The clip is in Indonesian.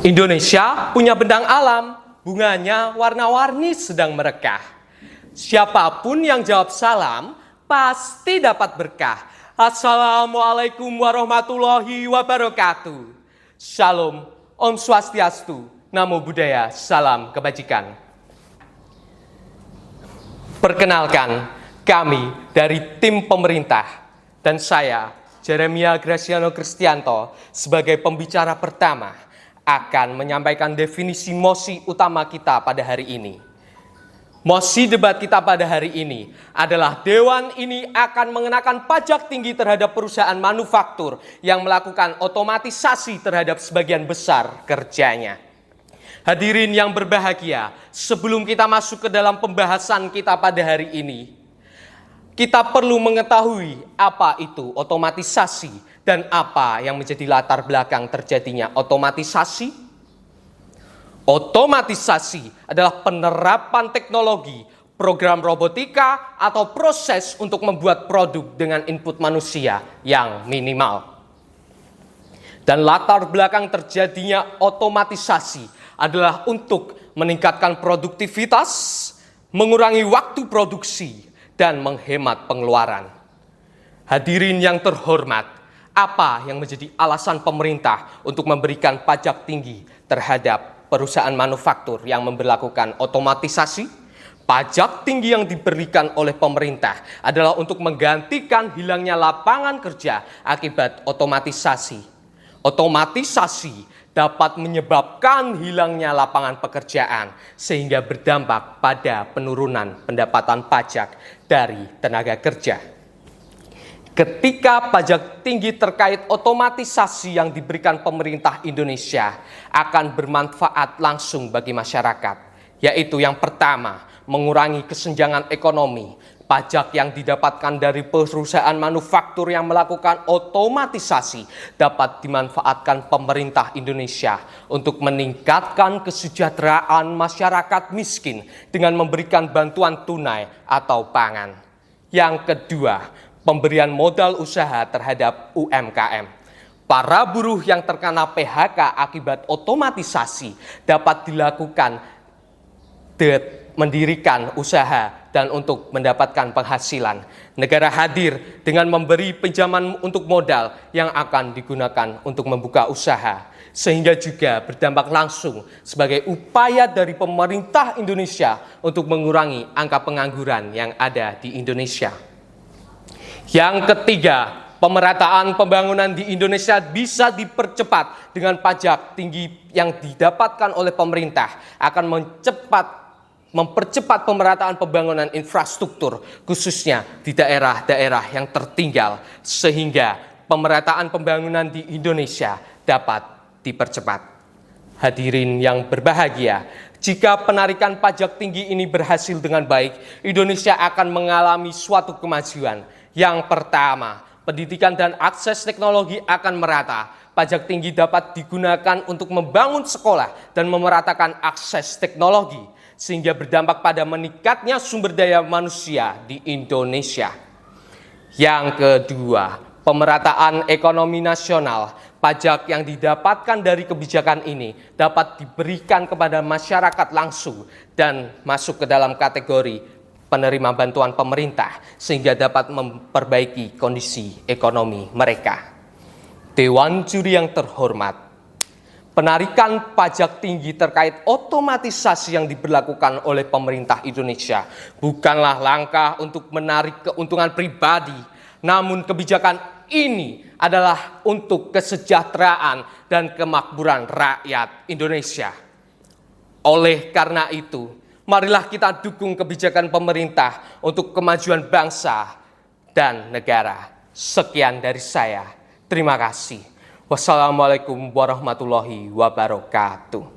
Indonesia punya bentang alam, bunganya warna-warni sedang merekah. Siapapun yang jawab salam, pasti dapat berkah. Assalamualaikum warahmatullahi wabarakatuh. Shalom, Om Swastiastu, Namo Buddhaya, salam kebajikan. Perkenalkan, kami dari tim pemerintah dan saya, Jeremia Graciano Kristianto, sebagai pembicara pertama akan menyampaikan definisi mosi utama kita pada hari ini. Mosi debat kita pada hari ini adalah Dewan ini akan mengenakan pajak tinggi terhadap perusahaan manufaktur yang melakukan otomatisasi terhadap sebagian besar kerjanya. Hadirin yang berbahagia, sebelum kita masuk ke dalam pembahasan kita pada hari ini, kita perlu mengetahui apa itu otomatisasi dan apa yang menjadi latar belakang terjadinya otomatisasi. Otomatisasi adalah penerapan teknologi, program robotika, atau proses untuk membuat produk dengan input manusia yang minimal. Dan latar belakang terjadinya otomatisasi adalah untuk meningkatkan produktivitas, mengurangi waktu produksi, dan menghemat pengeluaran. Hadirin yang terhormat, apa yang menjadi alasan pemerintah untuk memberikan pajak tinggi terhadap perusahaan manufaktur yang memberlakukan otomatisasi? Pajak tinggi yang diberikan oleh pemerintah adalah untuk menggantikan hilangnya lapangan kerja akibat otomatisasi. Otomatisasi dapat menyebabkan hilangnya lapangan pekerjaan sehingga berdampak pada penurunan pendapatan pajak dari tenaga kerja. Ketika pajak tinggi terkait otomatisasi yang diberikan pemerintah Indonesia akan bermanfaat langsung bagi masyarakat, yaitu yang pertama, mengurangi kesenjangan ekonomi. Pajak yang didapatkan dari perusahaan manufaktur yang melakukan otomatisasi dapat dimanfaatkan pemerintah Indonesia untuk meningkatkan kesejahteraan masyarakat miskin dengan memberikan bantuan tunai atau pangan. Yang kedua, pemberian modal usaha terhadap UMKM. Para buruh yang terkena PHK akibat otomatisasi dapat dilakukan mendirikan usaha dan untuk mendapatkan penghasilan. Negara hadir dengan memberi pinjaman untuk modal yang akan digunakan untuk membuka usaha, sehingga juga berdampak langsung sebagai upaya dari pemerintah Indonesia untuk mengurangi angka pengangguran yang ada di Indonesia. Yang ketiga, pemerataan pembangunan di Indonesia bisa dipercepat dengan pajak tinggi yang didapatkan oleh pemerintah akan mempercepat pemerataan pembangunan infrastruktur khususnya di daerah-daerah yang tertinggal sehingga pemerataan pembangunan di Indonesia dapat dipercepat. Hadirin yang berbahagia, jika penarikan pajak tinggi ini berhasil dengan baik, Indonesia akan mengalami suatu kemajuan. Yang pertama, pendidikan dan akses teknologi akan merata. Pajak tinggi dapat digunakan untuk membangun sekolah dan memeratakan akses teknologi, sehingga berdampak pada meningkatnya sumber daya manusia di Indonesia. Yang kedua, pemerataan ekonomi nasional. Pajak yang didapatkan dari kebijakan ini dapat diberikan kepada masyarakat langsung dan masuk ke dalam kategori penerima bantuan pemerintah sehingga dapat memperbaiki kondisi ekonomi mereka. Dewan juri yang terhormat, penarikan pajak tinggi terkait otomatisasi yang diberlakukan oleh pemerintah Indonesia bukanlah langkah untuk menarik keuntungan pribadi, namun kebijakan ini adalah untuk kesejahteraan dan kemakmuran rakyat Indonesia. Oleh karena itu, marilah kita dukung kebijakan pemerintah untuk kemajuan bangsa dan negara. Sekian dari saya. Terima kasih. Wassalamualaikum warahmatullahi wabarakatuh.